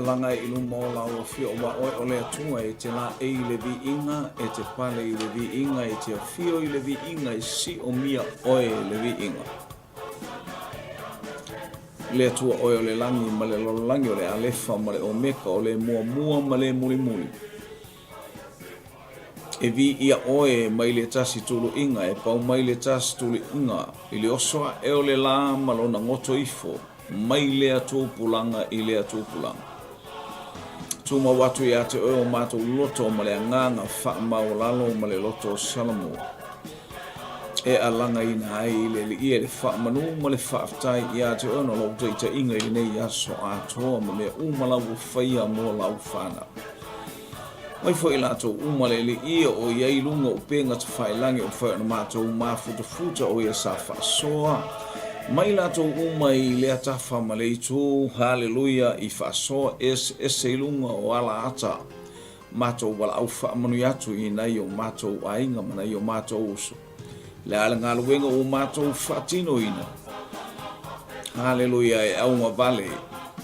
langa I luma o lau fio wa o le atunga e te la e le vi inga, e te pale I le vi inga, e te fio I le vi inga, e si o mia oe le vi inga. Le atua oe o le langi, ma le langi o le alefa, ma le omeka, o le mua ma le muli. E vi ia oe mai le tasi tulu inga, e pau mai le tasi tulu inga, I le osoa e o le la malona ngoto ifo, mai le atu pulanga I le atu pulanga. Tuma watu ia te oe o mātou loto ma le anganga wha mau lalo ma le loto o Salamu. E alanga ina ai le ia le wha manu ma le wha aftai ia te oe no lau te inga I nei aso atoa ma mea umala u whaia mo lau whana. Mai fo I lato umale le ia o iai lunga o penga te whailangi o whaia na mātou mafuta o ia sa whaasoa. Mai lato umai le atafa ma le itu, haleluia, I whaasoa ese lunga o ala ata. Mātou wala au whaamanu atu I nei o mātou ainga ma nei o mātou uso. Le ala ngā luenga o mātou whaatino ina. Haleluia e aunga vale,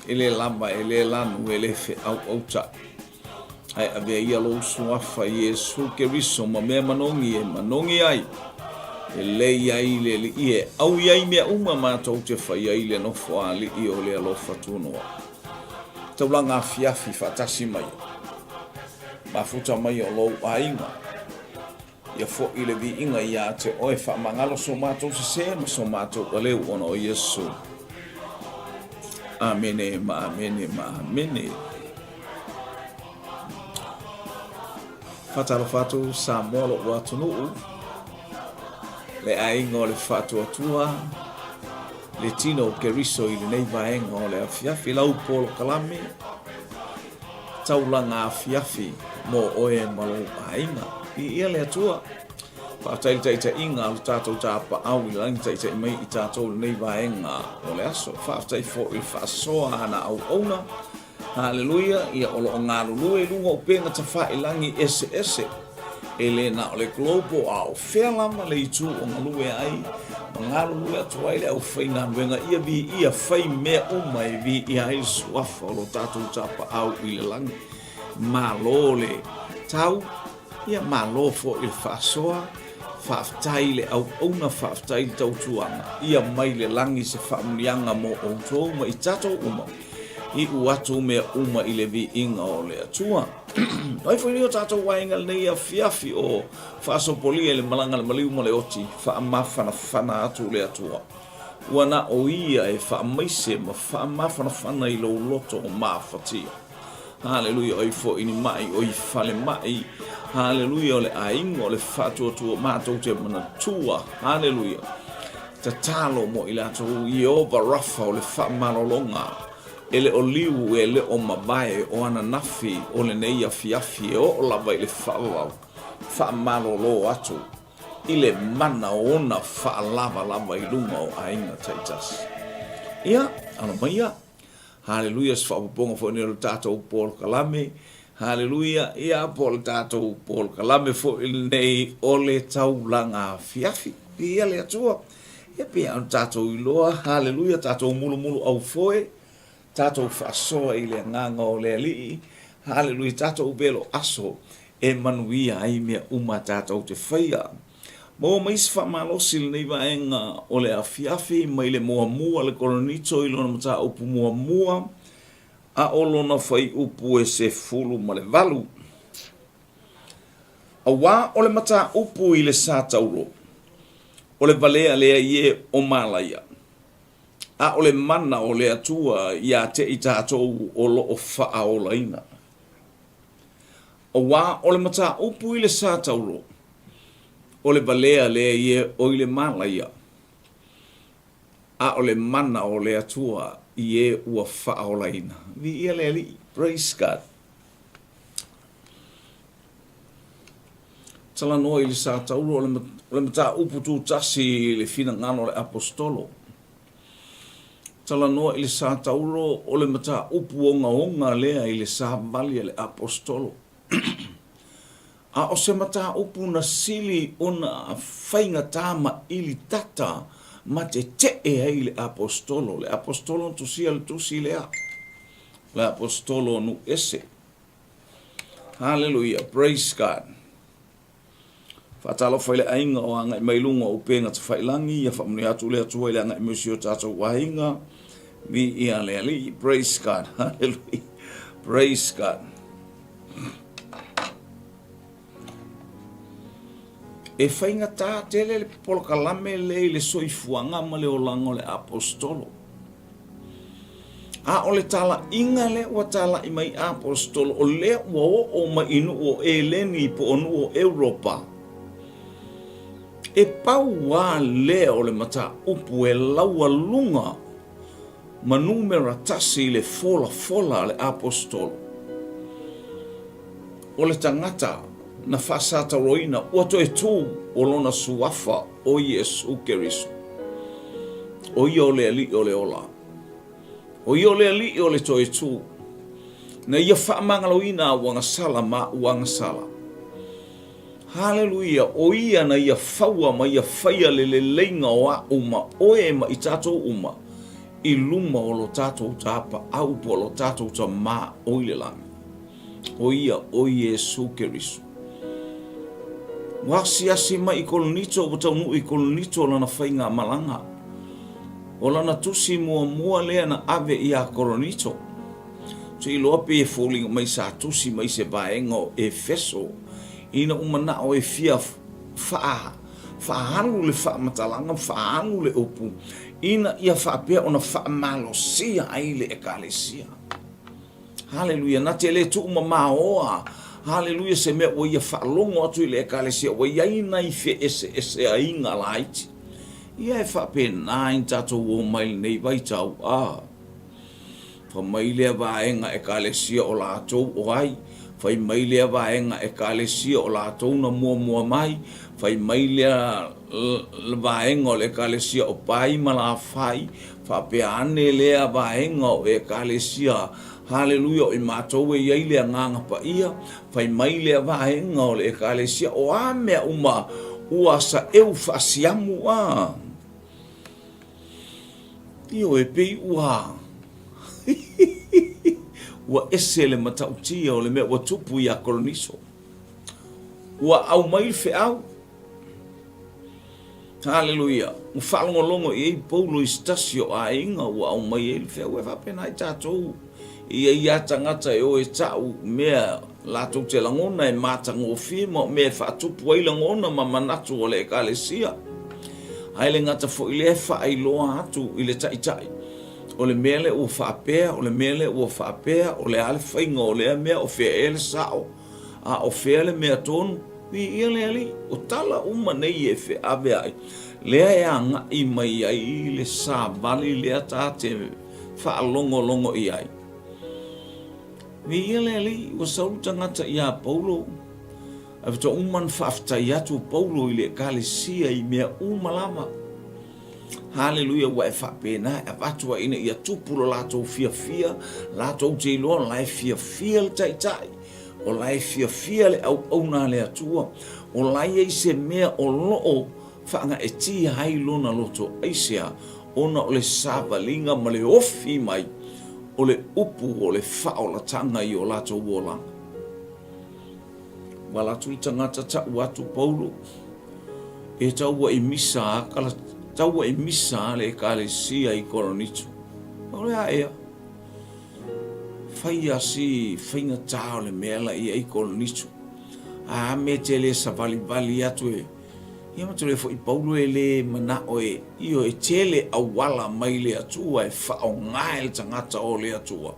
ele lama, ele lanu, ele fe au auta. Ai avea ia lo suafa Yesu Keriso ma mea manongi e manongi ai. E lei ai le li ie au iai mea uma mātou te whai ai le nofo a li I o le alofa tūnoa. Taulaga Afiafi whatasi mai. Mafuta mai o lou a inga. Ia fo I le vi inga ia te oe wha mangalo so mātou se ma so mātou a leu ono o Yesu. Amene ma amene ma amene. Fatalo fatu sa molo watu nuu. Le ainga o le whātua tua, le tino o Keriso I le nei vaenga o le Afiafi lau polo kalame, taulaga Afiafi mo oe malo ainga. I ia le atua, whātai taita inga o tātou tāpa au I langi taita I mai I tātou le nei vaenga o le aso, whātai fo I whaasoa ana au auna, haleluia, ia olo o ngā lulue lunga o penga ta wha I langi ese. Ele na o le globo a o whelama le itu o ngalue ai, ngalue atu ai le au whainga nuenga ia vi ia whai mea umai vi ia ai suafa o lo tātou tapa au I le langi. Malo le tau, ia malo fo I le whaasoa, whaaftai le au auna whaaftai le tautuanga, ia mai le langi se whaamlianga mo o tō ma I tātou uma. I uatu mea uma I le vi inga o le atua. Ai foi o tātou wainga nei Afiafi o whaasopoli e le malanga le maliu ma le oti, whaamawhana atu le atua. Wana o ia e whaamaise ma whaamawhana I lo loto o mawhatia. Haleluia oi fo ini mai, oi whale mai. Haleluia o le ainga o le whātua mātou te mana tua. Haleluia. Ta talo mo I lato I oba rafa o le whaamalolonga. Ele o liu e le o mabae o ana nafi o le nei Afiafi e o lava I le whaawau. Whaamalolo atu. I le mana o ona whaalava I lunga o ainga taitas. Ia, ano maia. Haleluia, se whaapuponga fo ni o le tātou Paul Kalame. Haleluia, ia po le tātou Paul Kalame fo I nei o le taulaga Afiafi. Ia le atua. Ia pia anu tātou iloa. Haleluia, tātou mulu au foe. Tātou whaasoa I le nganga o le alii. Haleluia, tātou belo aso e manuia ai mea uma tātou te whaia. Mo maisi whamalosi le nei vaenga o le Afiafi mai le mua le koronito I lona mata upu mua a o lona whai upu e se fulu ma le valu. A wā o le mata upu I le sātauro. O le valea lea ie o Malaia. A o le mana o le atua ia te I tātou o lo o wha o laina. O wā o le mata upu I le sātauro. O le valea lea ie o I le Malaia. A o le mana o le atua ie ua wha o laina. Vi ia le ali. Praise God. Tala noa I le sātauro o le mata upu tū tasi le fina ngano le apostolo. Tala noa I le sātauro o le mata upu onga lea I le sāvali le apostolo. A o se mata upu na sili ona whainga tāma ili tata ma te ai le apostolo. Le apostolo tusia le tusi lea. le apostolo nu ese. Hallelujah, praise God. Fatalo faile ainga o anga mai lunga o penga te failangi ia fa muni atu le atu ile anga musio tato wahinga vi ia le ali, praise God. Hallelujah, praise God. E whainga tā tele le polokalame le soifuanga ma le olango le apostolo. A o le tala inga le wa tala i mai apostolo o le o ma inu o eleni po onu o Europa. E pau wa le o le mata upu e laua lunga ma numera tasi le fola le apostolo. O le tangata na fasata roina ua toe tu o lona suafa o Yesu Keriso. O ia o le ali o le ola. O ia o le ali o le toe tu. Na ia whaamangaloina wanga sala ma wanga sala. Hallelujah. O ia na ia whaua ma ia whaia le leinga o a uma o e ma i tatou uma. I luma o lo tatou tapa au po lo tatou ta ma o ile langa. O ia o Yesu Keriso. Wasi asi ma i kolonito o tau nu i kolonito lana whainga malanga. O lana tusi mua lea na ave i a kolonito. So i loa pe e fōlinga mai sa tusi mai se vaenga o e feso. Ina umana o e fia whaaharu le whaamatalanga, whaaharu le upu. Ina ia whaapea o na whaamalosia ai le ekalesia. Hallelujah, na te le tu umamaoa. Hallelujah, se mea o ia whaalongo atu i le ekalesia, o ia ina i fe ese a inga laiti. Ia e whape nāin tatou o mai nei vai tau Wha mai lea vaenga ekalesia o lātou o ai. Whai mai lea vaenga ekalesia o lātou na mua mai. Whai mai lea vaenga o le ekalesia o pai ma la whai. Whape ane lea vaenga o ekalesia. Hallelujah, o i mātou e iei lea nganga pa ia. Whai mai lea vaenga o le ekalesia o a mea uma ua sa eu whaasiamu Io e pei ua. Ua ese le matautia o le mea ua tupu i a koloniso. Ua au mai fe au. Hallelujah. U whalongolongo i ei paulo i stasio a inga ua au mai e le fe au e whapena i tātou. I e ia tangata e o e tau mea lātou te langona e mātanga o whima mea whaatupu ai langona ma manatu o le ekalesia. Ai le ngata fo i le whaai loa atu i le tai. O le mele o whaapea, o le mele o whaapea, o le ale whainga o le mea o whea ele sao. A o whea le mea tonu, i ia le ali, o tala uma nei e whea ave ai. Lea e anga i mai ai le sā vali lea tā te whaalongo i ai. Vi ia le ali, o sauru tangata i a Paulo. A vita uman whaaftai atu Paulo i le kalesia i mea umalama. Hallelujah, wa e whapena, e watua ina i a tupulo lātou fia, lātou te iloa, lai fia le tai. O lai fia le au nā le atua. O lai ei se mea o loo, whaanga e ti hai lona loto eisea, ona o le sāvalinga ma le ofi mai, o le upu o le whaolatanga i o lātou wolanga. Wala tu tangata ta watu Paulo e tau i misa kala tau i misa le ekalesia i kolonitu. Ole ea. Faia si fainga tau le mela i kolonitu. A me te le sa vali atu e. Ia matu le fo i Paulo e le mana oe. Io e tele awala mai le atua e whao ngai le tangata o le atua.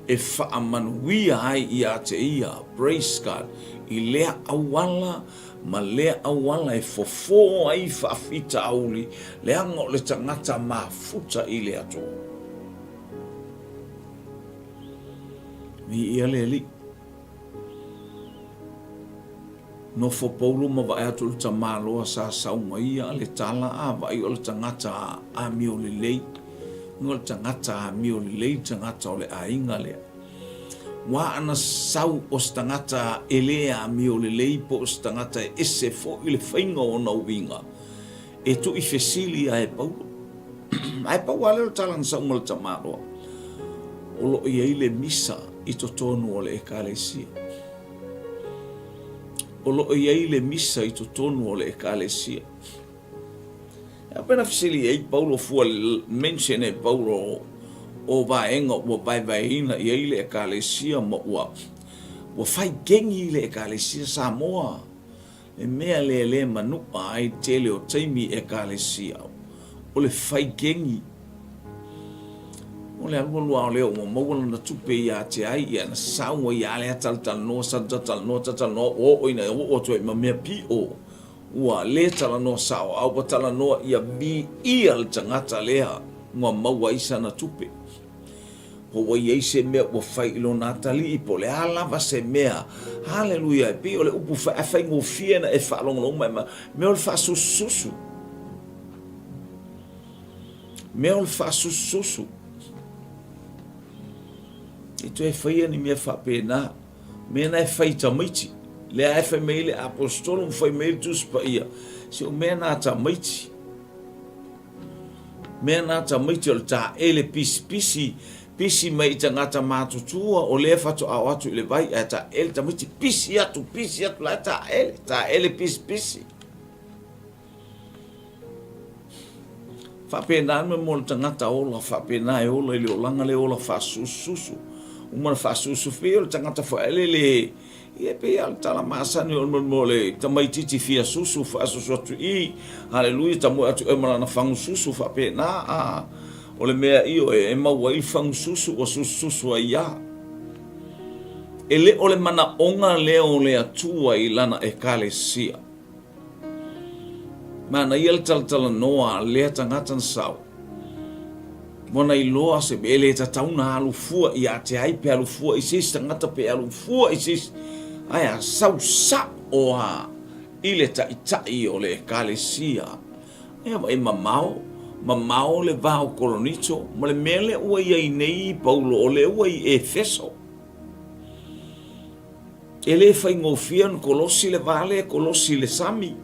E wha manuia ai i a te ia. Praise God. I lea awala, ma lea awala e fofo ai whaafita auli, lea ngo le tangata mafuta i lea tō. Mi ia le li. No fo Paulo ma vai atu le tamaloa sa saunga ia le tala a vai o le tangata a mio le lei. Ngo le tangata a mio le lei, tangata o le ainga lea. Wa ana sau o stangata elea mi o le leipo o stangata ese fo i le whainga o na uinga. E tu i fesili a e Paulo. Ai Paulo ale o talan sa umal tamaroa. o lo iai le misa I to tonu o le ekalesia. O lo iai le misa I to tonu o le ekalesia. Apena fisili ai Paulo fua mention e Paulo o vaenga ua vaivaina iai le ekalesia ma ua fai gengi le ekalesia Samoa. E mea le manu'a ai tele o taimi ekalesia. O le fai gengi. O le alua o leo maua na tupe ia te ai ia na saua ia le tal no o ina o to ma me pi o ua le tal no sao au tal no ia bi ia le tangata lea ma maua isa na tupe o wa ia se me o fai lo natali I po le ala va se mea haleluia pi o le upu fa ngo fiena e fa long me o fa susu me o fa susu I tu e whaia ni mea whapena, mea na e whai tamaiti. Lea e whai meile apostolum whai meile tuspa ia. Si o mea na tamaiti. Mea na tamaiti o le ta ele pisi mai ta ngata mātutua o le whatu au atu le vai e ta ele tamaiti pisi atu la ta ele pisi. Whapena me mo le tangata ola, whapena e ola ili o langa le ola whasususu. Umana fasusu fio le tangata fa ele ia pe al tala masani o mo le tamaititi fia susu fasusu atu I haleluia tamu atu e mala na fangu susu fa pe na o le mea io e mau ai fangu susu o susu ia ele o le mana onga le o le atua I lana e kalesia mana ia le tala noa le tangata sao Mona I loa se bele ta tauna alu fua ia te ai pe alu fua isis tangata pe alu fua isis aya sa o ha ile ta itai o le kalesia e vai mamao le vao kolonito mo le mele ua ia nei Paulo o le ua I Efeso ele fai ngofia no Kolosi le vale Kolosi le sami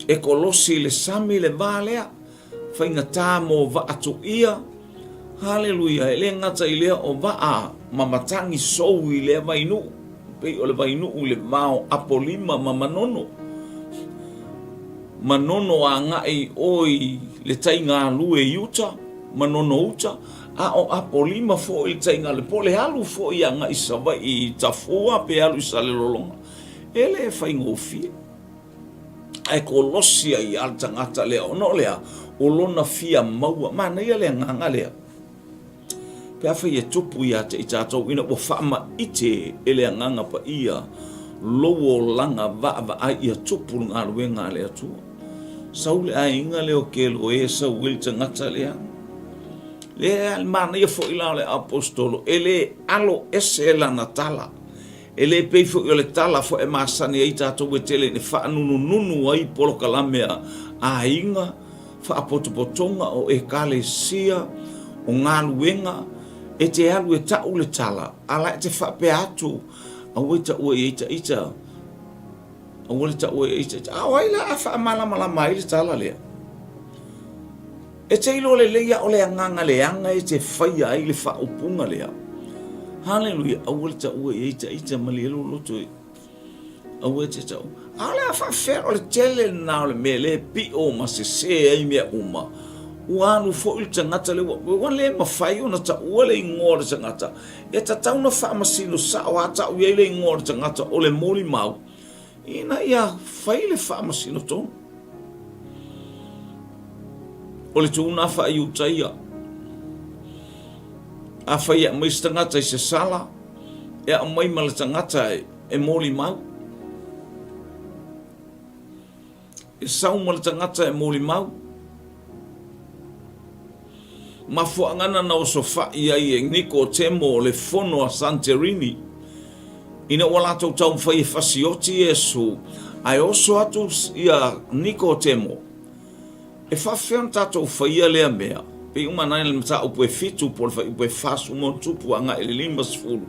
e Kolosi le sami le vale whainga tā mō wa atu ia. Haleluia. Ele ngata I lea o wa mamatangi sou I lea vainu. Pei o le vainu u le mao apolima manono. Manono a ngai oi le tainga lue yuta. Manono uta. A o apolima fo I tainga le pole alu fo I a ngai sawa I tafua pe alu I sale lolonga. Ele whainga ofie. Ai Kolosia I altangata lea ono lea. O lona fia maua mana ia le nganga lea pe afa ia tupu ia te I tātou ina o whaama ite ele nganga pa ia lowo langa va ai ia tupu ngā ruenga lea tua saule a inga leo kelo e sa wilta ngata lea lea mana ia fo ila le apostolo ele alo ese la natala ele pe fo le tala fo e masani I tātou e tele ne wha nunu ai polo kalamea a inga whaapotopotonga o e kalesia o ngā luenga e te alu e tau le tala ala e te whape atu au e ta ua I ita au le ta ua I ita au ai la a wha mai le tala lea e te ilo le leia o le anganga le anga e te whaia ai le whaupunga lea haleluia au le ta ua ita malielo loto au e te tau ala fa fer o le tele na o le mele pi o ma se ai mea uma uanu fo il tangata le wa le ma fai ona ta o le ngor tangata e ta tauna fa masino sa o ata o le ngor tangata o le moli mau ina ia fai le fa masino to o le tuna fa I utaia a fai mai tangata se sala e a mai mal tangata e moli mau e sau mal tangata e moli mau ma fuangana na o sofa ia I 𝚗𝚘𝚎 le fono a Santorini ina wala tau fai fasioti Yesu ai oso atu ia 𝚗𝚘𝚎 e fa fian tato fai le mea pe uma na le mata o pe fitu por fai pe fasu mo tupu anga ele limbas fulu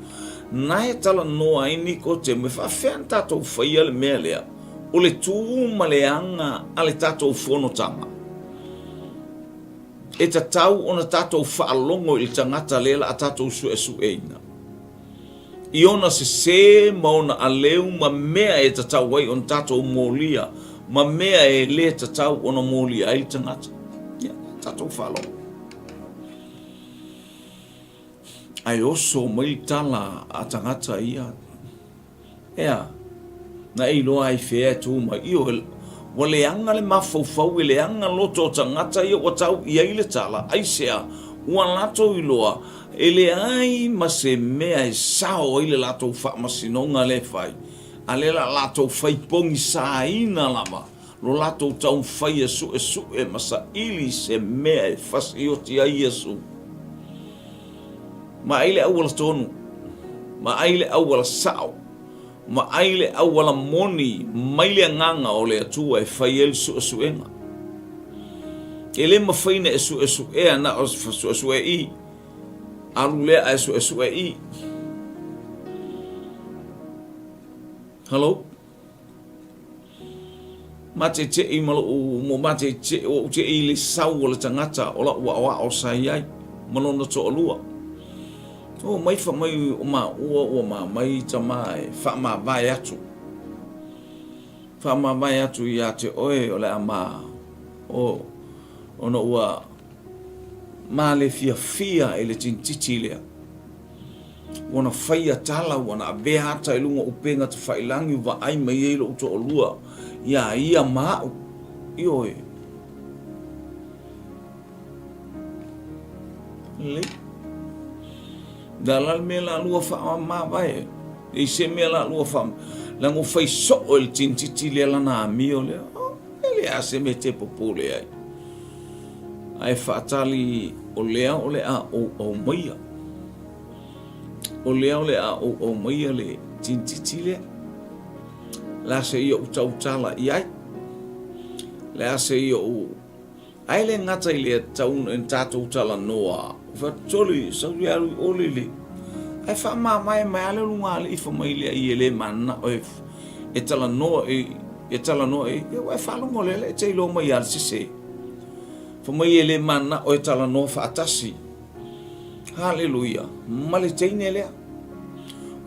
na e tala no ai 𝚗𝚘𝚎 fa fian tato fai le mea le o le tu maleanga ale tato fono tama e tatau ona tatou whaalongo i tangata lela a tatou suesueina. I ona se mauna a leu ma mea e tatau wai on tatou molia, ma mea e le tatau ona molia i tangata. Tatou whaalongo. Ai oso mai tala a tangata ia. Ea, na i loa ai whea tu mai i o wa le anga le mafau le anga loto tangata ia o tau i aile tala, ai sea, ua lato i loa, e le ai ma se mea e sao i le lato wha masinonga le whai, a le la lato whai pongi sa ina lama, lo lato tau whai e su e masa ili se mea e fasi o ti ai esu. Ma aile awala tonu, ma aile awala sao, ma aile awala moni maile nganga o le atua e whai el suenga. E le mawhaina e suea na o suea i, alu lea e suea i. Hello? Mate te i malo mo mate te o te i le sau o le tangata o la ua o sai ai, malona to olua. O mai fa mai o ma o ma mai tamai fa ma vai atu. Fa ma vai atu ia te oe o le ama o ono ua ma le fia e le tintiti lea. Wana whaia tala wana bea ata e lunga upenga te whailangi wa ai mai e lo uto o lua. Ia mau i oe. Le dalal me la lua fa ma vai e se me la lua fa la ngo fai so el tintiti le la na mi o le ele a se mete popole ai fa tali o le a o maia o le a o maia le tintiti le la se yo tau tala ia la se yo ai le ngata ile tau en tatu tala noa fa toli sa ya o le ai fa ma mai ale lunga le fa mai le i le manna o e tala noa e tala noa e wa fa lo mole le te lo mai al se fa mai le manna o e tala noa fa atasi haleluya male teine le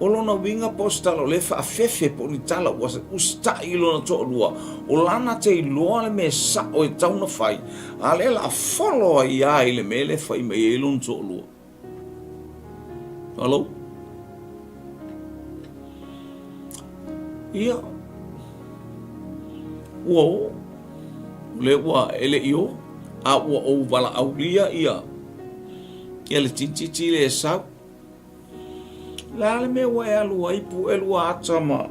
o lona winga postalo le fa Afiafi po ni tala was usta i lona to lua o lana te loa le me sa o e tauna fai ale la follow ia i le mele fai me e lona to lua. Hello? Ia ua le ua ele io a ua o wala aulia ia le tintiti le sau la le me wa ya lua i pu e lua atama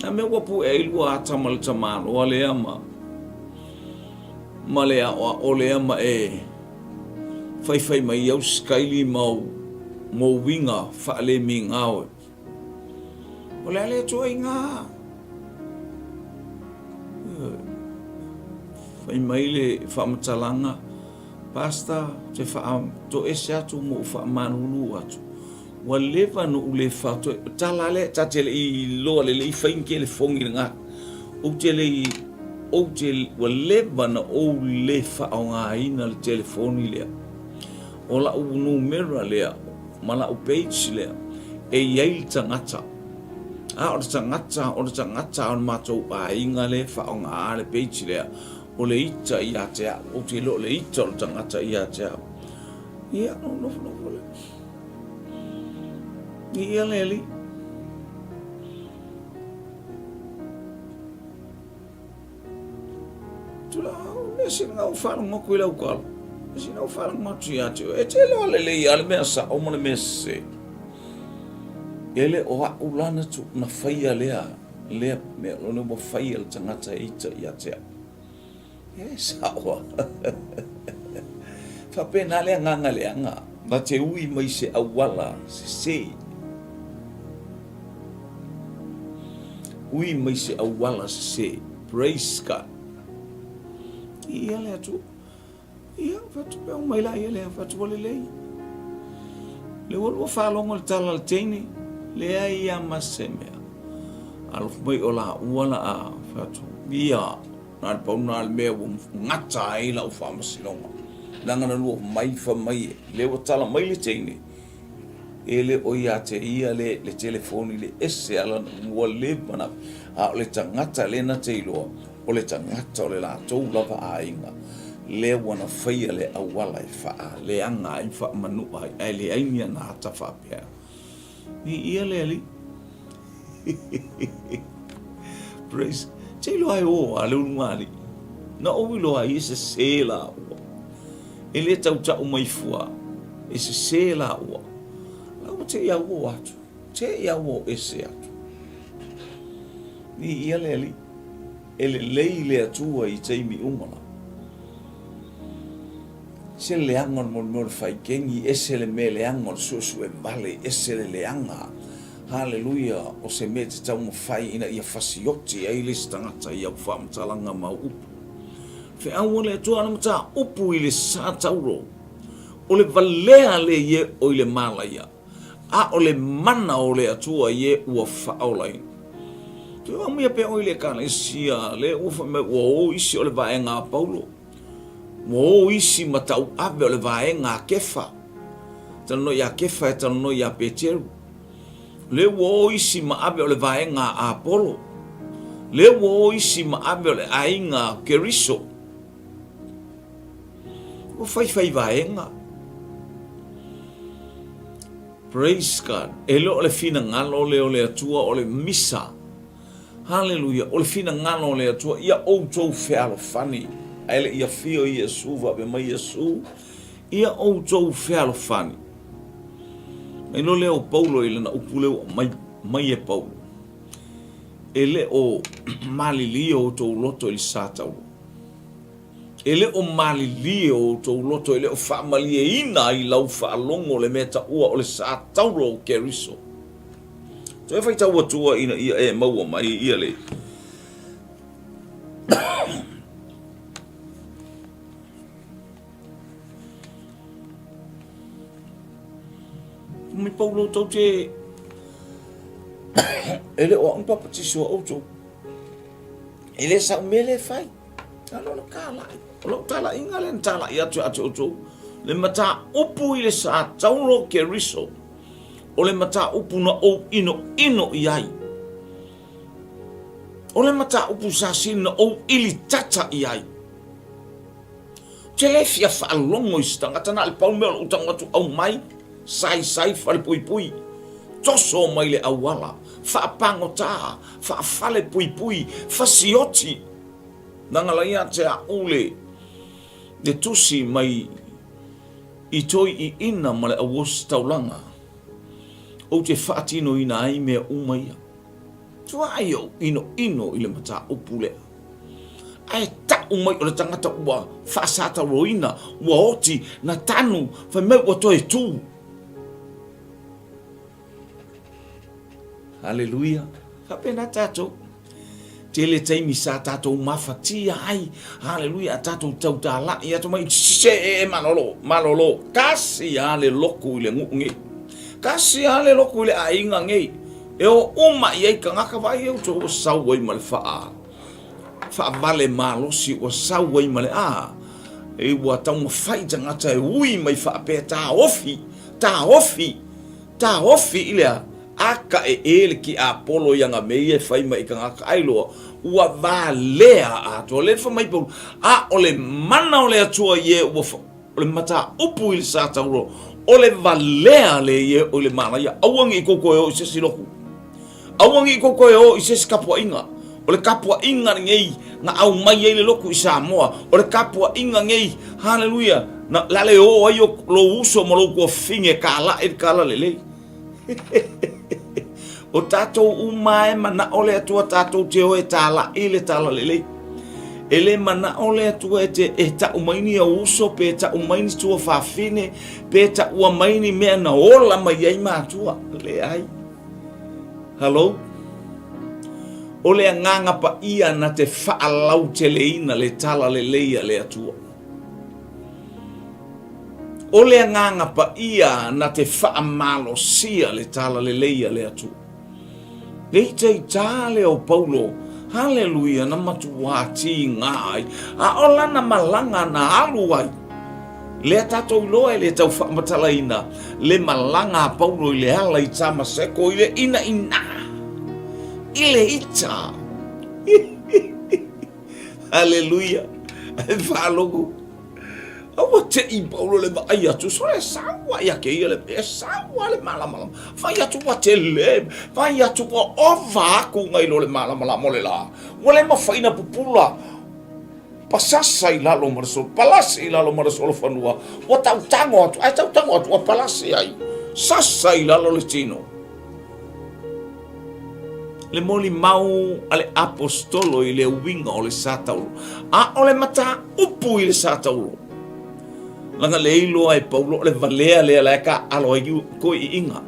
na me wa pu e lua atama le tamano o le ama ma le o le ama e fai mai au skaili mo winga fa le mingao o le to inga fai mai le fa matalanga pasta te fa to esa tu mo fa manulu atu wa leva no le fato talale tatele i lo le fainke le fongi nga o tele wa leva no o le fa nga ina le telefoni le o la u numero le mala u page le e yai tangata a o tangata on mato a inga le fa nga le page le o le ita ia te o te lo le ita o tangata ia te ia no ia leli tula nesi nga ufara mo kuila ukal nesi nga ufara mo tiacho e te lo le ia le mesa o mo le mese ele o ulana tu na faia le me lo no mo faia le tangata ita ia te sawa fa pena le nganga le anga ma te ui mai se awala se ui mai se awala se praise God ia le atu ia fatu pe mai la ia le fatu le wo fa longo tala le tene le ia maseme al mai ola wala a fatu ia na pa na me ngata ila u fa masilonga Nangana lua mai fa mai le o tala mai le teine. Ele o ia te ia le telefoni le ese ala ua le mana a o le tangata le na te iloa o le tangata o le la tau lava a inga le wana whaia le awala e wha le anga i wha manu ai le ainia na hata wha pia ni ia le ali praise te iloa e o a le unumari na o iloa i se se la ua e le tau tau mai fua e se la ua te ia o atu, te ia o ese atu. Ni ia le ali, ele lei le atua i teimi umana. Se le angon mo fai kengi, ese le me le angon susu e vale, ese le leanga. Haleluia, o se me te tau mo fai ina ia fasioti, ai le stangata ia whamtalanga ma upu. Fe aua le atua na mata upu i le sa tauro. O le valea le ye o i le malaya. A o le mana o le atua ye ua whaolai. Te wamia pe o le kana isia, le ufa me ua o isi o le vaenga Paulo. Ua o isi matau abe o le vaenga kefa. Tano ia kefa e tano ia Peteru. Le ua o isi ma abe o le vaenga Apolo. Le ua o isi ma abe o le ainga Keriso. Ua fai vaenga. Praise God. Ele o le fina ngalo o le atua o le misa. Hallelujah. O le fina ngalo o le atua. Ia outou fealo fani. Ele ia fio i Yesu vabe mai Yesu. Ia outou fealo fani. Mai no leo Paulo ele na upuleo mai e Paulo. Ele o malili o tou loto ili satau. Ele o malili o tou loto, ele o whaamalie ina i lau whaalongo le meta ua o le sa tauro o Keriso. So e whai tau atua ina ia e maua mai ia le. Mi Paulo tau te ele o ang papatiso o tou. Ele sa umele fai. Alo lo kala. Lo tala inga le tala ia tu atu le mata upu i le sa tauro Keriso o le mata upu na o ino iai o le mata upu sa sina o ili tata iai te le fia whaalongo i stangata na le paume o utanga tu au mai sai whale pui toso mai le awala whaapango taha whaafale pui whasioti nangalaia te a ule de tusi mai i toi i ina ma le awos taulanga o te whaatino ina ai mea umaia tua ai o ino i le mata upule ai ta umai o le tangata ua whaasata roina ua oti na tanu whai mai ua toi tu Hallelujah hapena tato Tele taimi sa tatou mafatia ai. Hallelujah tatou tautala ia to mai se malolo. Kasi ale loku ile ngungi. Kasi ale loku ile ainga ngai. E o uma ia ka ngaka vai eu to sauai mal faa. Fa vale malo si o sauai mal a. E wa tau mafai tangata e ui mai fa pe ta ofi ile aka ele ki Apolo yang mei e fai mai ka ngaka ailo ua valea ato le fa mai pau a ole mana ole atua ye ua ole mata upu il sa tauro ole valea le ye ole mana ya awangi koko e o se siloku awangi koko e o se kapua inga ole kapua inga ngei na au mai ele loku i Samoa ole kapua inga ngei hallelujah na lale o ayo lo uso mo lo ko finge kala lele o tatou umae mana ole atua tatou te o e tala ile tala lele. Ele mana ole atua e te e ta umaini a uso pe ta umaini tua whawhine pe ta ua maini mea na ola mai ai mātua. Le ai. Hello? Ole a nganga pa ia na te whaalau te leina le tala le leia le atua. Ole a nganga pa ia na te whaamalo sia le tala le leia le atua. Nei te tale o Paulo, hallelujah, na matuati ngai, a ola na malanga na aluai. Le tatou loa le tau whaamatalaina. Le malanga paulo i le ala i tama seko i le ina. I le ita. Hallelujah. E whalogo. Awa te I paulo le ai atu. So le sawa ia ke ia le. E sawa le malamala. Vai atu wa te le. Vai atu wa ova aku ngai lo le malamala mo le la. Wale mawhaina pupula. Pasasa I lalo marasolo. Palasi I lalo marasolo whanua. Wa tau tango atu. Ai tau tango atu. Wa palasi ai. Sasa I lalo le tino. Le moli mau ale apostolo I le winga o le sataulo. A o le mata upu I le sataulo. Langa le ilo ai paulo le valea le la ka alo ai ko I inga.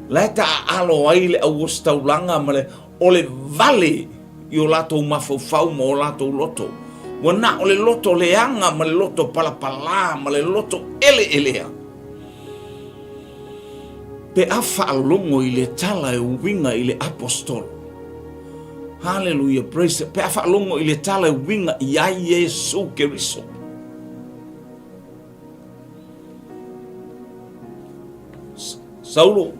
La ta alo ai le austaulanga male o le vale I o lato mafau mo lato loto. Wana o le loto leanga ma le loto palapala ma le loto elea. Pe afa alongo I le tala e winga I le apostolo. Hallelujah, praise it. Pe afa alongo I le tala e winga I ai Yesu Keriso. Saulo.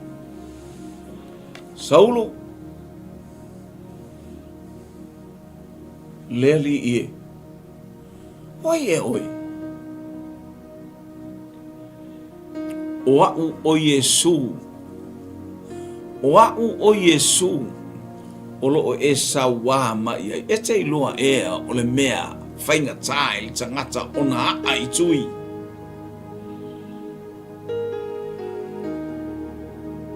Leli ie. Oi. Oa'u o Yesu. O lo e sawa mai ai. E te iloa ea o le mea. Whainga tai tangata o na ai tui.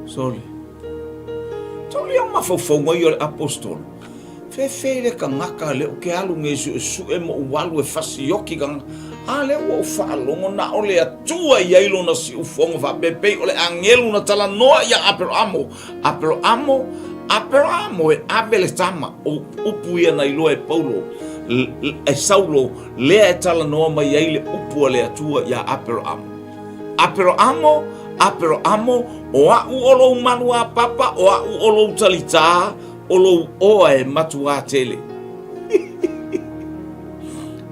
Sole. Tau lia mawhauwhau ngai o le apostolo. Fefele ka ngaka le o ke alu nge su e mo walu e fasioki kang a le o whaalongo na o le atua I ailo na si ufongo wa pepe o le angelu na tala noa ia apero amo e abele tama o upu ia na ilo e paulo e saulo lea e tala noa mai ai le upu le atua ia apero amo o au olo manua papa o au olo talita olo oa e matua tele.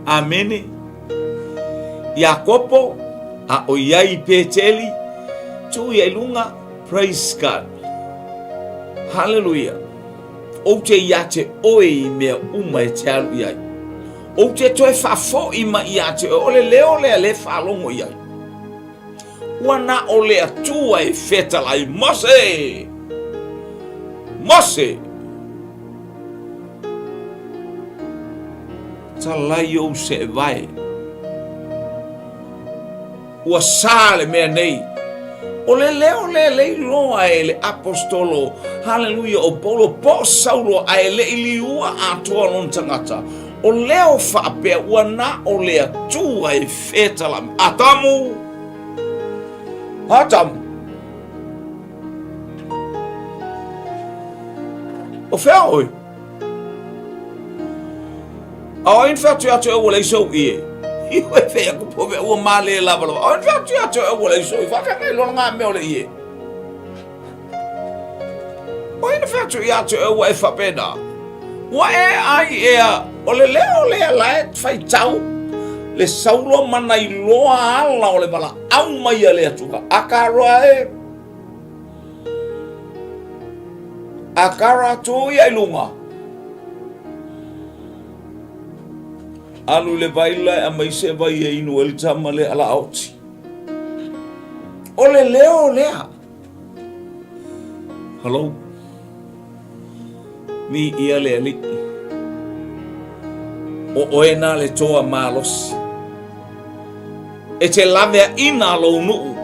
Amene. Yakopo a o iai peteli tu ia lunga. Praise God. Hallelujah. O te iate oi mea uma e te alu iai. O te toe fafo ima iate ole leo le falongo iai. Wana ole atua e fetalai Mose. Talai o se vai. Ua sale mea nei. Ole leo le loa e le apostolo. Hallelujah. O Paulo po Saulo a ele ili ua atua lon tangata. O leo whaapea ua na o le atua e fetala. Atamu. O whea oi. A in whea tu atu e wale iso ie. Iwe whea kupove ua male lava. A in whea tu atu e wale iso i whaka ngai lona ngā mea ole ie. O in whea tu atu e wale whapena. Ua e ai ea. Ole leo lea lae whai tau. Le Saulo mana I loa ala o le mala au mai ale atuka. Akara tu ia ilunga. Alu le baila a mai se vai e inu el tama le ala auti. Ole leo lea. Hello. Mi ia le ali. O oena le toa malosi. E te lavea ina lo nuu.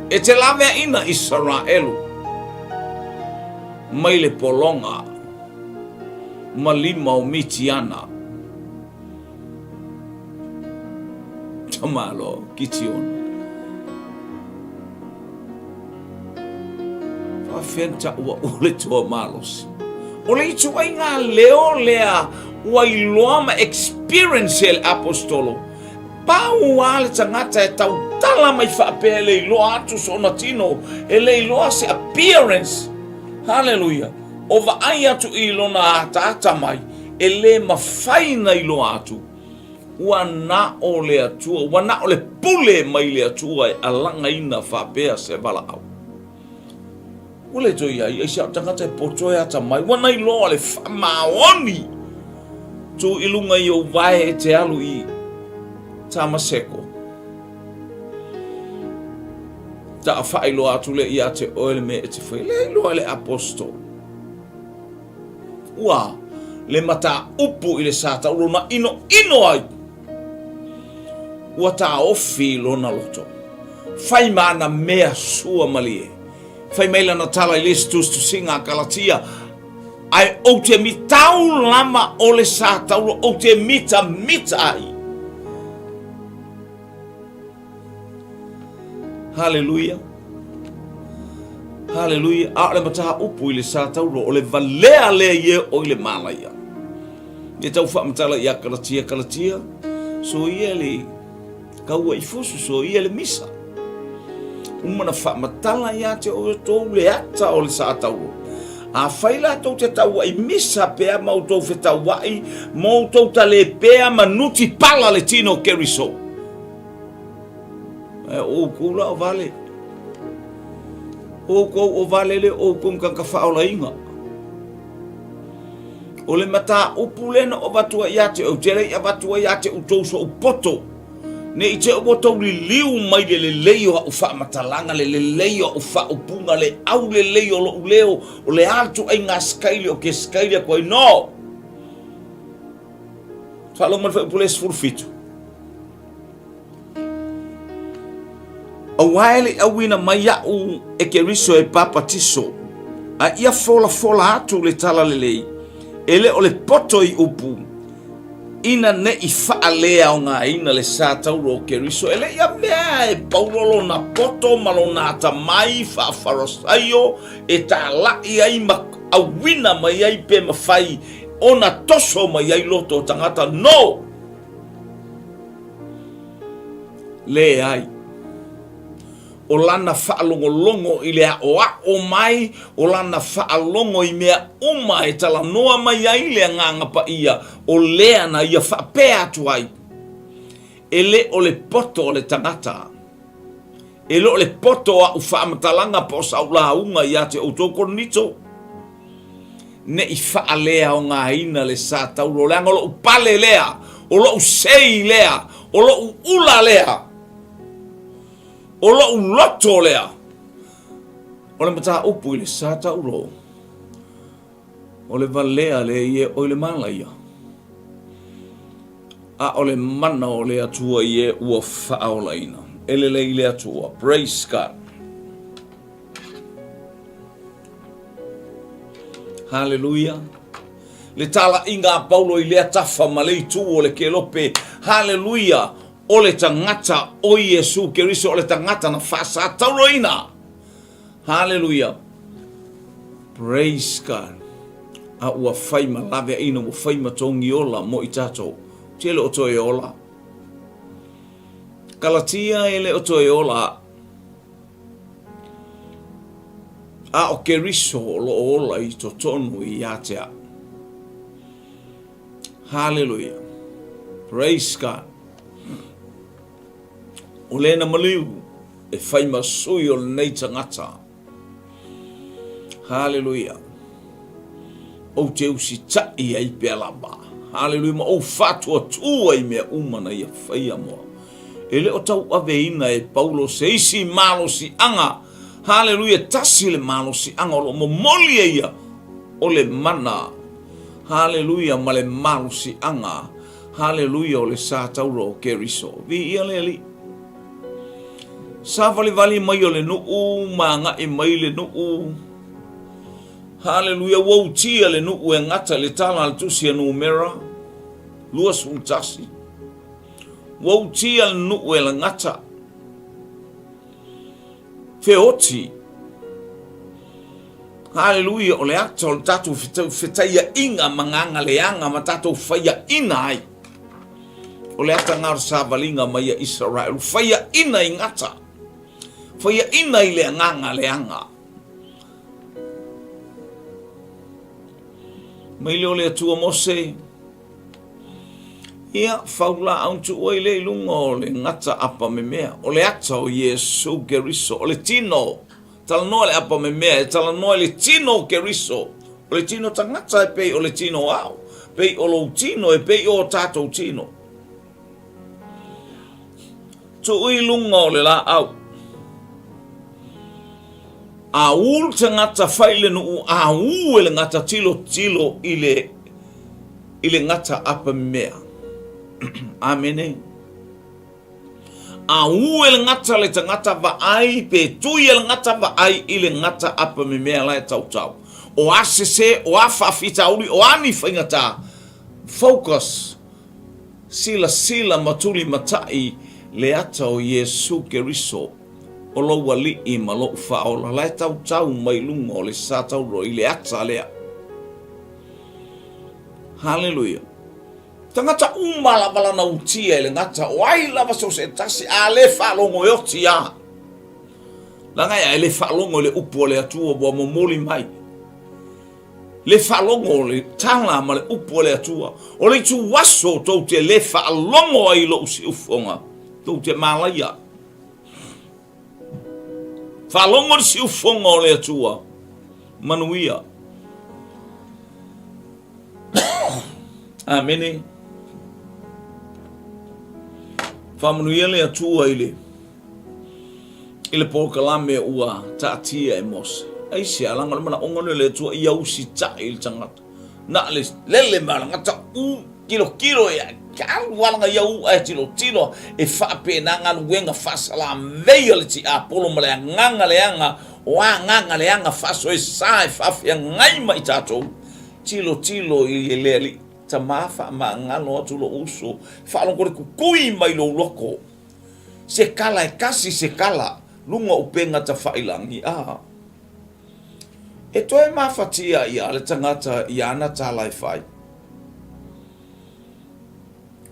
E te lavea ina Israelu. Mai le polonga. Malima o mitiana. Tamalo, kitiona. Fenta ua ule toa malosi. Ole itu ai ngā leo lea wailoama experience el apostolo. Pau ale tangata e tau tala mai whaapea le iloa atu sonatino. E le iloa se appearance. Hallelujah. O ai atu ilona ata mai. E le mawhaina iloa atu. wana o le atua, wana o le pule mai le atua e alanga ina whapea se wala au. Ule toi ai, e siau tangata e potoe ata mai, wana I loa le whamaoni. Tu ilunga I o vai e te alu I tamaseko. Ta a whaelo atu le I a te oele me e te whai, le loa le apostol. Ua, le mata upu I le sata urona ino ai. Ua ta ofi lona loto. Whai mana mea sua malie. Whai meila na tala I listus tu singa Galatia. Ai o te mitau lama o le sata uro o te mita ai. Hallelujah. Hallelujah. A le mata upu I le sata uro o le valea le ye o I le malaya. Ye tau whamatala I a Galatia. So ia le kaua I fusu so ia le misa. Umana whamatala ia te o tō le ata o le sata uro. A whaila tau te tau I misa pea mau tau whetau wai, mau tau ta le pea manuti pala le tino keriso. O kula o vale. O kou o vale le o kou ka whaola inga. O le mata upulena o vatua iate o tere ia vatua iate o tauso o poto. Ne I te o boto li liu mai le leio a ufa matalanga le leio a ufa upunga le au le leio lo uleo o le altu ai ngā skaili o ke skaili a koe no. Whalo man whai pules furfitu. A waele a wina mai au e ke riso e papatiso. A ia fola atu le tala le lei. Ele o le poto I upu. Ina ne I whaalea o ngā ina le sātauro o ke riso. Ele ia mea e paurolo na poto malo nā ta mai whaafarasaio e tā lai ai a wina mai ai pe mawhai o na toso mai ai loto tangata. No! Le ai. O lana whaalongolongo I lea o mai, o lana whaalongo I mea uma e tala noa mai ai lea nganga pa ia, o lea na ia whapea atu ai. Ele o le poto o le tangata. Ele o le poto a u whaamatalanga po saula unga ia te autoko nito. Ne I whaalea o ngā ina le sātauro lea, o lo upale lea, o lo usei lea, o lo ula lea. O lo loto lea. O le mata upu I le sata uro. O le valea le ie o le malaya. A o le mana o le atua ie ua whaolaina. Ele le atua. Praise God. Hallelujah. Le tala inga Paulo I le atafa ma le tu o le kelope. Hallelujah. O le tangata o Yesu Keriso o le tangata na whasa tauroina. Hallelujah. Praise God. A ua whaima lawe ina ua whaima tongi ola mo I tatou. Tele o toi ola. Galatia ele o toi ola. A o Keriso o lo ola I to tonu I atea. Hallelujah. Praise God. O lena maliu e whaima sui o le nei tangata. Hallelujah. O te usi tai ai pe alaba. Hallelujah. Ma o fatua tua I mea umana I a whaia moa. Ele o tau aveina e Paulo se isi malo si anga. Hallelujah. Tasi le malo si anga o lo momoli e ia o le mana. Hallelujah. Ma le malo si anga. Hallelujah. O le sātauro o keriso. Vi ia le li. Sa vali mai o le nuu, maanga e mai le nuu. Hallelujah, wau tia le nuu e ngata le tala al tusi anu mera. Luas untasi. Wau tia le nuu e le ngata. Feoti. Hallelujah, o le ata o le tatu fetaia inga manganga le anga ma tatu faya ina ai. O le ata ngar sa valinga mai a Israel. Faya ina I ngata. Faya ina I le nganga le anga. Mai leo le atua Mose. Ia faula au tu oi le lunga o le ngata apa me mea. O le ata o Iesu Keriso. O le tino. Tala noa le apa me mea. Tala noa le tino Keriso. O le tino tangata e pei o le tino au. Pei o lo tino e pei o tatou tino. Tu ui lunga o le la au. A ul te ngata whaile nu a u le ngata tilo ile ngata apa mea. Amene. A u le ngata le te ngata va ai pe tui le ngata va ai ile ngata apa mea la tau tau. O asese o afafi tauri o ani whaingata. Focus. Sila matuli matai le ata o Iesu Keriso. O lo wali I ma lo whaola lai tau mai lunga o le sa tau roi le ata lea. Hallelujah. Tangata umala bala na utia le ngata wai lava so se tasi a le whalongo e oti a. Langa ia le whalongo le upo le atua boa momoli mai. Le whalongo le tanga ma le upo le atua. O le tu waso tau te le whalongo ai lo usi ufonga. Tau te malaya. Whalongo si ufonga o le atua. Manuia. Amene. Whamanuia le atua ile. Ile pokalame ua taatia e mose. Aisi alanga mana ongone le atua ia usi ta il tangata. Na le lele malangata u kilo ya. Kalu walanga ia u ai tilo e whape na ngalu wenga whasala veia le ti a polo male nganga leanga. Wa nganga leanga whaso e sae whafia ngai mai tatou. Tilo I le ta mafa ma ngalo atu lo uso falo kore kukui mai lo loko se kala e kasi se kala lunga upenga ta failangi a e toe mafatia ia le tangata ia na tala e fai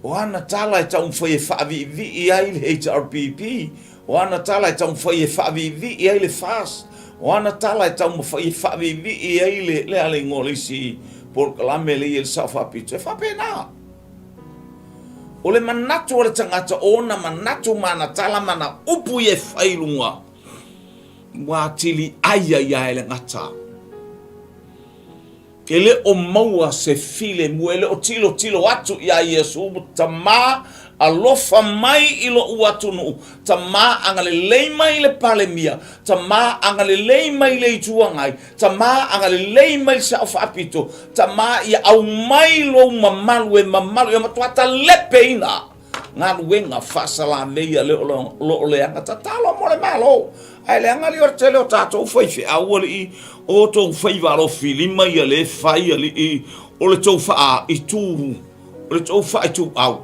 o ana tala e tau mwhai e whaavi vi I ai le HRPP o ana tala e tau mwhai e whaavi vi I ai le FAST o ana tala e tau mwhai e whaavi vi I ai le ale ngolisi por kalame le il safapito fa pena o le manatu o le tangata ona manatu mana tala mana upu e failunga wa tili aya le ngata ele o maua se file muele o tilo atu ia Yesu tama alofa mai ilo uatunu tama angale lei mai le palemia tama angale lei mai le tuangai tama angale lei mai sa apito tama ia au mai lo mamalu e matuata lepeina ngaluenga fasala meia le le anga tatalo mo le malo ai le anga li ortele o tato foi fe awoli o to foi valo filima ia le fai ali o le tofa I tu o le tofa I tu au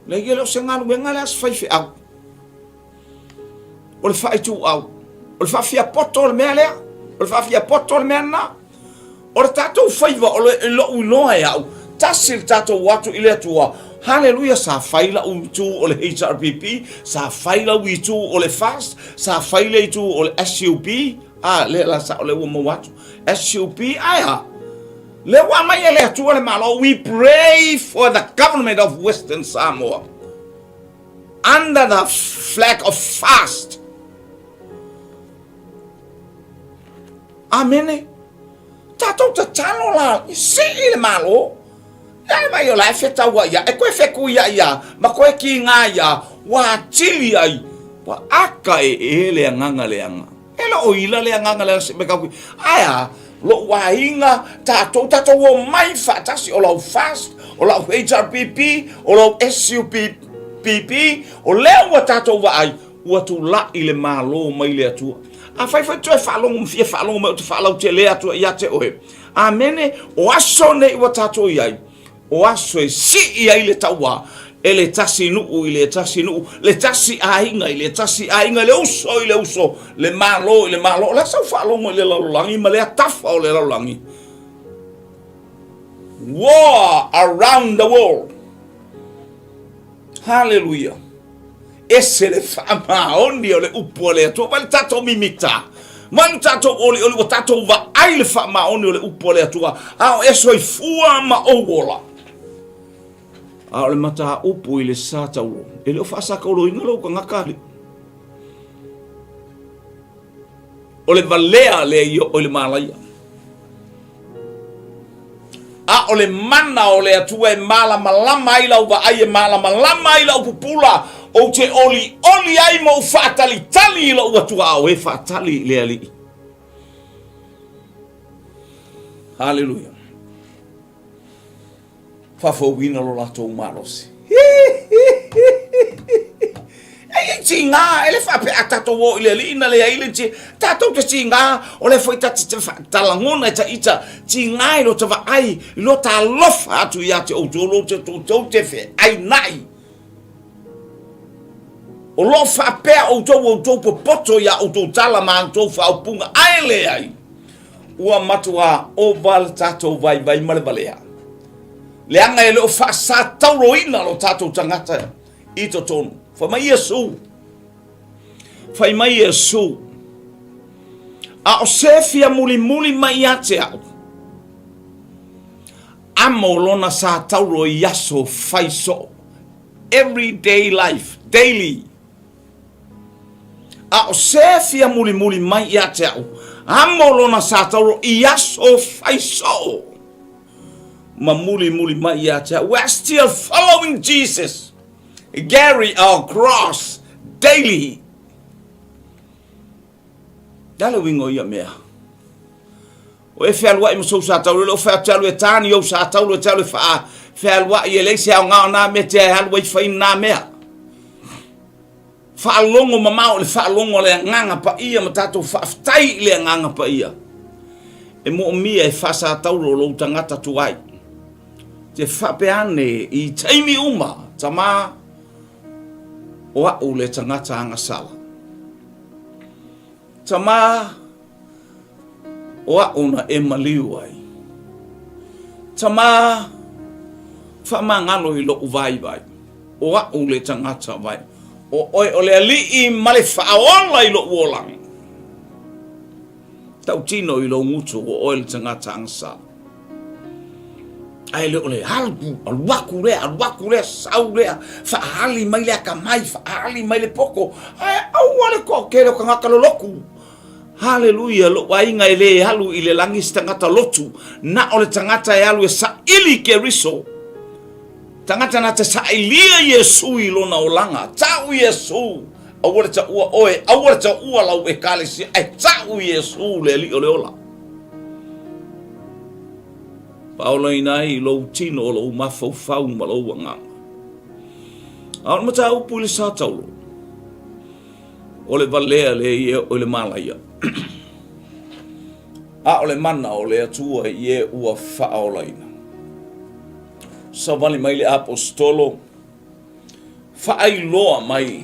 le yelo sengan wenga las fai fe au o le fai tu au o le fa fia potol mele o le fa fia potol mena o le tato fai va o le lo ai au tasil tato watu ile tua hallelujah sa faila tu o le HRPP sa faila tu o le FAST sa faila tu o le SUP le la sa o le mo watu SUP aya le wa mai le tu le malo we pray for the government of Western Samoa under the flag of FAST amen tato tano la si le malo ya mai o la feta wa ya e ko fe ku ya ma ko ki nga ya wa chili ai wa aka le nganga le anga elo o ila le nganga le se me ka aya lo wa inga tato wo mai fata si o la FAST o la HRPP o la SUPPP o le wa tato wa ai wa tu la ile malo mai le tu a fai tu fa lo mfie fa lo mo tu fa lo te le atu ya te oe amene o aso ne wa tato ai o aso si ia ile tawa ele tasi nu ile tasi nu le tasi ainga ile tasi ainga le uso le malo la sa fa lo le langi ma le tafa o le langi war around the world hallelujah ese le fama ondi o le upo le to val tato mimita man tato oli tato va ai le fama ondi o le upo le tua a eso I fua ma ogola A ole mata upu i le sa taulo. E leo whaasaka olo inga lau ka ngakari. Ole valea le i o le malaia. A ole mana ole atua e malama lama i lau wa ai e malama lama i lau pupula. O te oli ai mo whaatali tali i lau atua au e whaatali le ali. Hallelujah. Whawhauina lo lato umarosi. E ti ngā, ele whape a tato wo ile li ina le ile ti, tato te ti ngā, o le whai tati te talangona e ta ita, ti ngā ilo te wa ai, ilo ta lofa atu ia te outolo te tō te whe, ai nai. O lo whape a outolo popoto ia outolo tala ma outolo whaupunga, ai le ai. Ua matua o val tato vai male valea. Leanga e leo whaasa tauro ina lo tato tangata i to tonu. Whai mai Yesu. Whai mai Yesu. A o sefia muli mai ate au. Amo lona sa tauro i aso whai so. Everyday life. Daily. A o sefia muli mai ate au. Amo lona sa tauro i aso whai so. Ma muli mai ate au. We're still following Jesus. Carry our cross daily. Dale wingo ia mea. O e whealua i masou sa taulu, o whea talu e tāni au sa taulu e talu e whaa. Whealua i e leise au ngā nā mea te ai halua i whain nā mea. Whaalongo mamau le whaalongo le nganga pa ia ma tātou whaaftai le nganga pa ia. E mo mia e wha sa taulu lo tangata tuai. Te whapeane i taimi uma, tama o au le tangata anga sala. Tama o au na e maliu ai. Tama whamangano i lo uvai vai. O au le tangata vai. O oi o le ali i male whaola i lo uolang. Tau tino i lo ngutu o oi le tangata anga sala. Ai le ole halgu alwaku le sau le faali mai le kamai faali mai le poko ai au wale ko kero ka ngaka loku. Hallelujah lo wainga ile halu ile langi tangata lotu na ole tangata e halu sa ili ke riso tangata na te sa ilia Yesu ilo na olanga tau Yesu awore ta ua oe awore ta ua lau e kalesi ai tau Yesu le li ole ola. Paula inai lo tino lo mafau ma lo wanga. Aon mata upu le sa taulo. Ole valea le ie ole malaia. A ole mana ole atua ie ua whaolaina. Sa vali mai le apostolo. Whaai loa mai.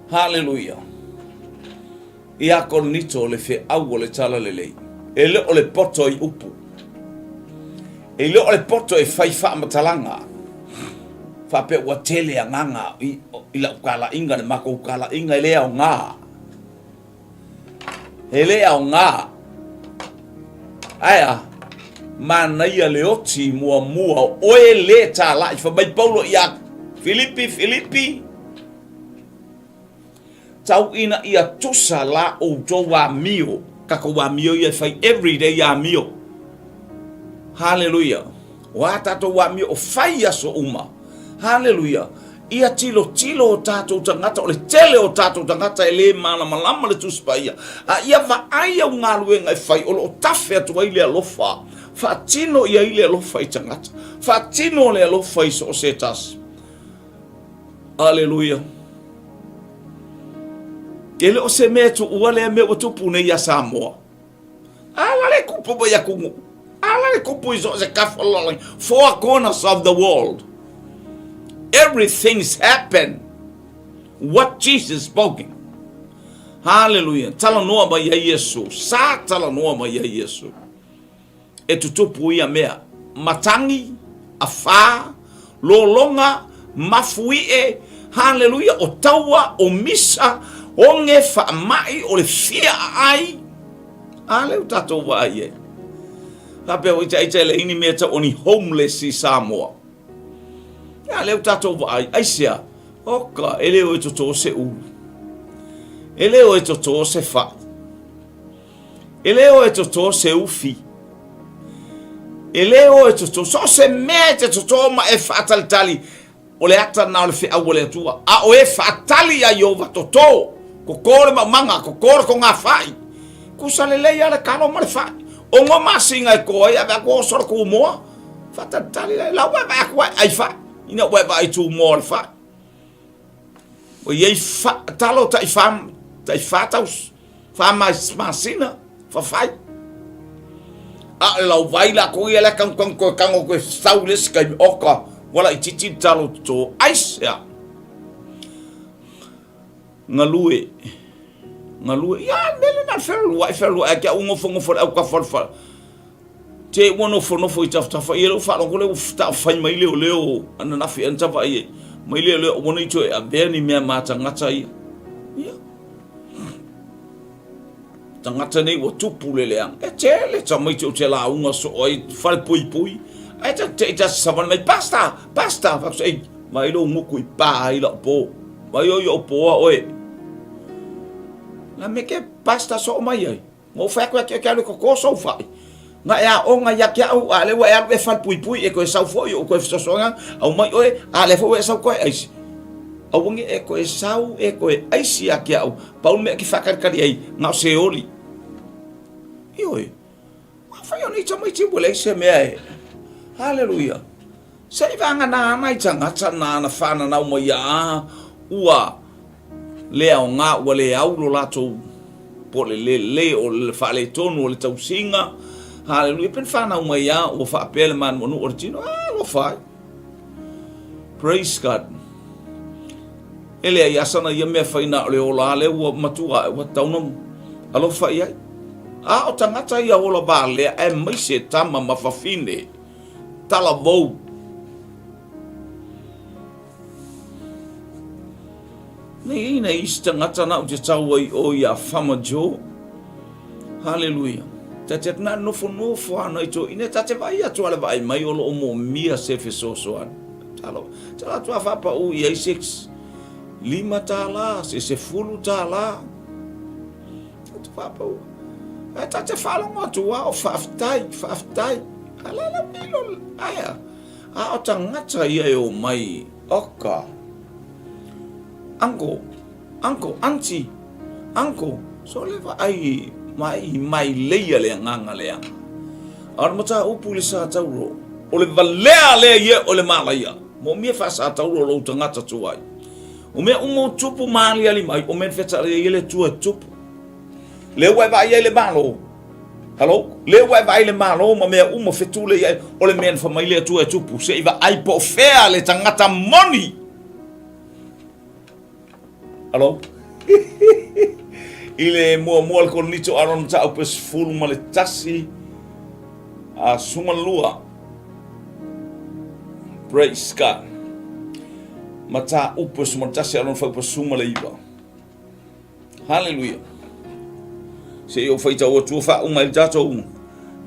Hallelujah. Ia konito le fe au ole tala lelei. Ele ole poto i upu. E leo le poto e fai wha matalanga. Wha pe ua tele a nganga i la ukala inga ne mako ukala inga e lea o ngā. E lea o ngā. Aia, mana ia leoti mua oe le tā lai. Wha mai paulo ia Filipi. Tau ina ia tusa la o jo wa mio. Kako wa mio ia fai everyday ya mio. Hallelujah. Wa tato wa mi o faia so uma. Hallelujah. Ia tilo o tato tangata o le tele o tato tangata e le mana malama le tuspaia. A ia va aia o ngā luenga e fai o tafe atu ai le alofa. Fa tino ia i le alofa i tangata. Fa tino le alofa i so o setas. Hallelujah. Ele o se me tu ua le me o tupu ne ia Samoa. Ala le kupo bo ia kungu. Four corners of the world. Everything's happened. What Jesus spoken. Hallelujah. Tala noa ma ia Yesu. Sa tala noa ma ia Yesu. E tutupu ia mea. Matangi, afa, lolonga, mafuie. Hallelujah. O taua, o misa, o nge whaamai, o le fia ai. Hallelujah. Tato wa ie. Hape o ita le ini mea ta oni homeless i Samoa. Ya leo tatou ai sia. Oka ele o to se u. Ele o to se fa. Ele o to se ufi. Ele o to so se mete to ma e fataltali. O le ata na le fea o le tua. A o e fatali a yo va toto. Ko kore ma manga ko kore ko nga fai. Ku sale le ya le kano ma le fai. O ngo masinga ko ya va ko sor ko mo. Fataltali la wa ba ko ai fa. Ina wa ba i tu mo le fa. O ye fa talo tai fam tai fataus. Fa mais masina fa fai. A la vai la ko ya la kan ko saules kai oka. Wala i titi talo to ice ya. Ngalue ya nele na feru a ka ungo fongo for au ka for te wono for no foi tafa yelo fa lo le ta fa mai leo ana na fi anta fa ye mai leo wono i to a berni me mata ngata ia ya tangata nei wo tupu le leang e tele ta mai to la unga so oi fa pui ai ta savan mai pasta fa sei mai lo muku i pa i lo po mai yo po oi la me ke pasta so mai ai mo fa ko ko so fa nga ya o nga ya kia u ale wa ya fa pui e ko sa fo yo ko so nga au mai oi ale fo e sa ko ai au ngi e ko sau e ko ai si ya kia u pa me ki fa kar ai nga se oli oi ma fa yo ni chamai ti bole se me ai haleluya sai vanga na mai tanga na fana na mo ya ua leo nga wa le au lo lato po le o le fa le tonu o le tausinga haleluya pen fana mo ya o fa pele man mo no ortino lo fa praise God ele ya sana ya me fa ina le o la le o matua o tauno alo fa ya a o tangata ya o lo ba le e mai se tama mafafine tala vou nei ina ista ngata na te tau ai o ia fama jo haleluya te na no fo ana ito ina te vai atu ale vai mai o lo mo mia se fe so talo tala tu fa pa u ia 6 lima tala se fulu tala tu fa pa u te falo mo tu o faftai ala la pilo aya a o tangata ia o mai oka anko anti anko so leva ai mai leia le nganga le ar mata upu le sa tauro o le valea le ye o le malaya mo mi fa sa tauro lo tangata tuai o me umo tupu mali ali mai o men feta le le tupu le wa va ye le malo Hello, le vai le malo ma me uma fetule o le men família tu tupu se va ai po fea le tangata money. Hello. Ile mo al konito aron ta opes full ma le tasi a sumalua. Praise God. Mata opes mo tasi aron fa opes sumalaiba. Hallelujah. Se eu feita o tu fa uma el tato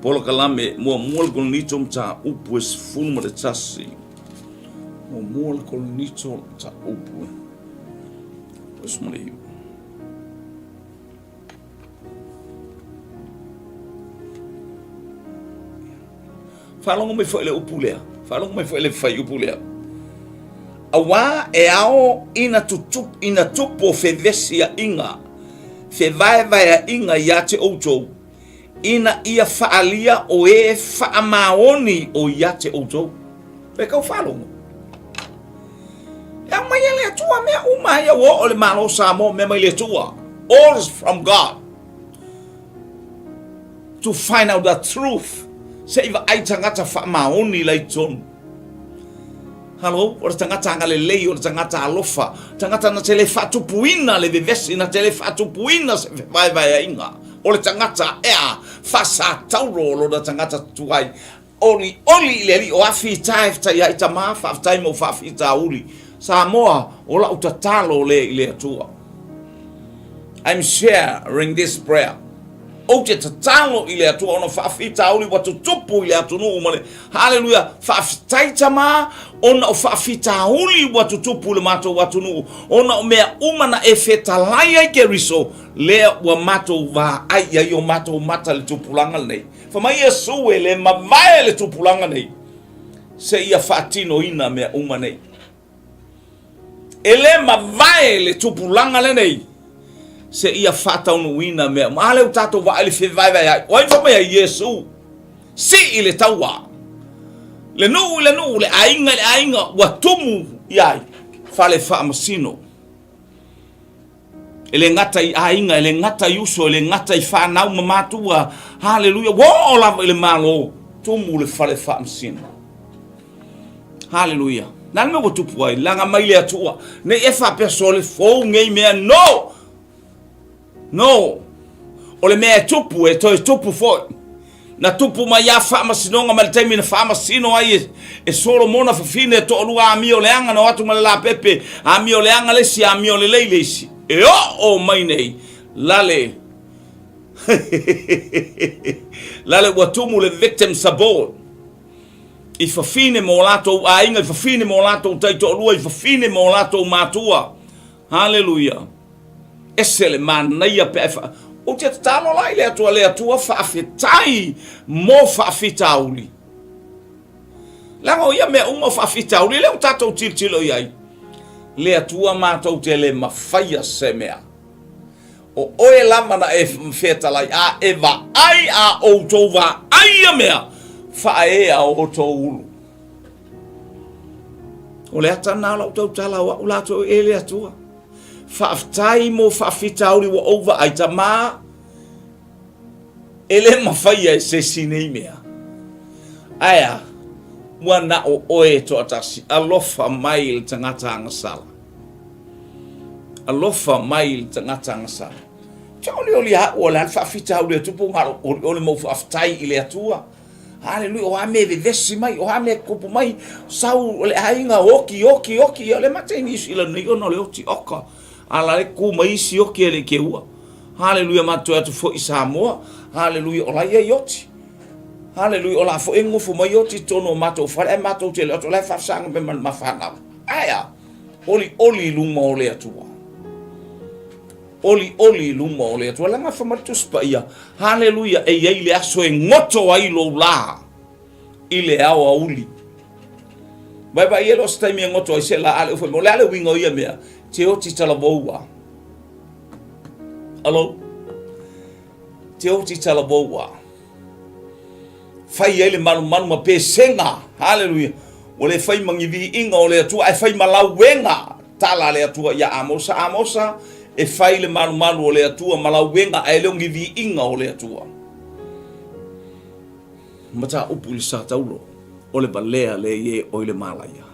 polo kalame mo kol nito ta upus fulma de tasi mo kol nito ta upu os mole falong me foi le upulea falong me foi le fai upulea awa e ao ina tupo fevesia inga fe vai a inga ya te outou ina ia faalia o e faamaoni o ya te outou pe kau falo ya mai le tua me uma ya o le malo samo me mai le tua orders from God to find out the truth se iva ai tangata faamaoni lai ton Halo, o tangata ngale lei o tangata alofa, tangata na tele fatu puina le vevesi na tele fatu puina se vai inga. O le tangata ea fasa tauro lo da tangata tuai. Oli le o afi taifta ya itama fa time o fa fita uli. Samoa o la utatalo le atua. I'm sharing this prayer. o te tatalo i le atua ona whaafitauli watu tupu i le atu nuu male. Hallelujah. Whaafitaitama ona o whaafitauli watu tupu le mato watu nuu. Ona o mea umana e whetalaia i ke riso lea wa mato wa ai ia i o mato mata le tupulanga nei. Whamai Yesu e le mamae le tupulanga nei. Se ia whaatino ina mea uma nei. Ele mamae le tupulanga le nei. Se ia whataunu ina mea. Maale u tato wa ali whiwaiwai ai. Oai whamai a Yesu. Si i le taua. Le nuu le ainga wa tumu iai. Whale whaamasino. Ele ngata i ainga, ele ngata i uso, ele ngata i whanau mamatua. Hallelujah. Wo o lava ele malo. Tumu le whale whaamasino. Hallelujah. Nang me watupu ai. Langa mai le atua. Ne e whapea le fōu ngei mea. No! No. Ole mea tupu e toi tupu foi. Na tupu mai ia whaamasinonga ma le taimi na whaamasino ai e Solomona whawhine to olua a mio leanga na watu ma le la pepe. A mio leanga lesi, a mio le leilesi. E o mai nei. Lale. Lale watumu le victim support. I whawhine mo lato a inga, I whawhine mo lato taito olua, I whawhine mo lato matua. Hallelujah. Ese le manaia pefa. O te talo lai le atua whaafetai mo whaafetauli. Lango ia mea uma whaafetauli, leo tatou tiltilo iai. Le atua mātou te le mawhaia se mea. O oe lama na e whetalai a eva ai a outou wa ai a mea. Whae a outou ulu. O le atana lau tau tala wa ulato e le atua. Whaaftai mo whaafitauri wa over ai tama. Ele mawhaia e se sinei mea. Aia. Wana o oe to atasi. Alofa mai le tangata angasala. Alofa mai le tangata angasala. Chauli oli ha o lan whaafitauri tupu ngaro. Oli mo whaaftai ile atua. Hallelujah. O ame vevesi mai. O ame kupu mai. Sau ole hainga oki. Ole mate nisi ila niono le oti oka. Ala le ku mai si o ke le ke ua. Hallelujah mato atu fo Samoa. Hallelujah ola ia yoti. Hallelujah ola fo engo fo mai yoti tono mato fa e mato te le ola fa sanga be man mafana. Aya. Oli luma ole atua. Oli luma ole atua la fa mato spaia. Hallelujah e ye le aso e ngoto ai lo la. Ile awa uli. Bye yelo stai mi ngoto ai se la ale fo mo le ale wingo ia mea. Te oti talaboua. Alo? Te oti talaboua. Fai ele manu ma pesenga. Hallelujah. O le fai mangivi inga o le atua. E fai malauenga. Tala le atua ia amosa. E fai le manu o le atua malauenga. E le ongivi inga o le atua. Mata upu li sa taulo. O le balea le ye o le malaya.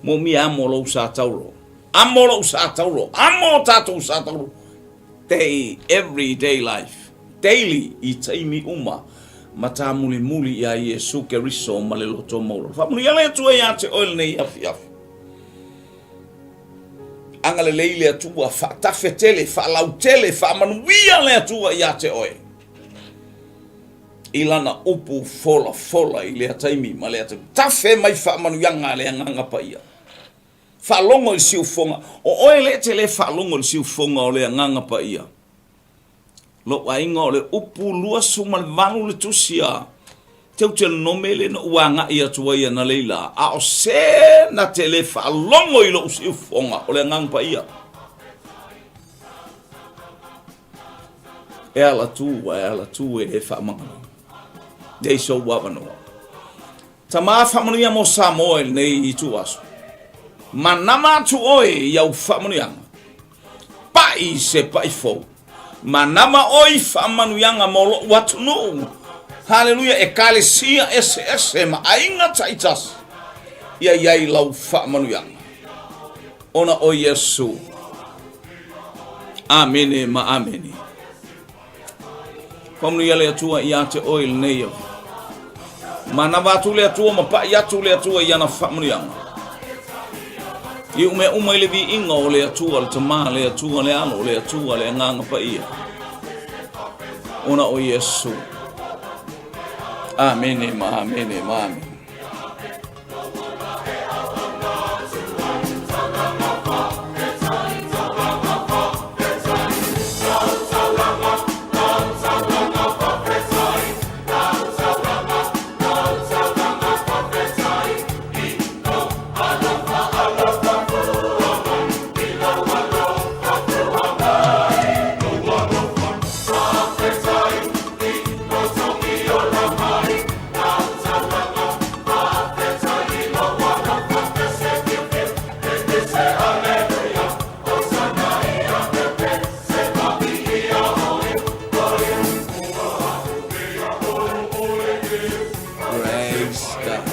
Mo mi amo lo sa taulo. Amolo usatauro, amo tato usatauro. Everyday life. Daily I taimi uma. Mata muli ya Yesu ke riso maleloto mauro. Famuli ya letu ya te oil nei Afiafi. Angale leile atua fa tafetele fa lautele fa manuia le atua ya te oil. Ilana upu fola ile taimi male atu. Tafe mai fa manuyanga le nganga paia. Falongo il siu fonga. O oe le te le falongo il siu fonga o le nganga pa ia. Lo wainga o le upu lua sumal vanu le tusia. Teu te nomele no uanga ia tua ia na leila. A o se na te le falongo i lo siu fonga o le nganga pa ia. E ala tu e whamangano. Dei so wawanoa. Tama whamanoia mo Samoa nei I tu aso. Manama tu oi iau whamanuyanga. Pai se pai fau. Manama oi whamanuyanga molo watu no. Hallelujah e kalesia ese ma ainga taitas. Ia iai lau whamanuyanga. Ona o Yesu. Amene ma amene. Whamanuyanga le atua ia te oil nei au. Manama tu le atua ma pai atu le atua ia na whamanuyanga. I ume le vi inga o le atua le tama le atua le alo le atua le nganga pa ia. ona o Iesu. Amene ma amene ma amene. Praise God.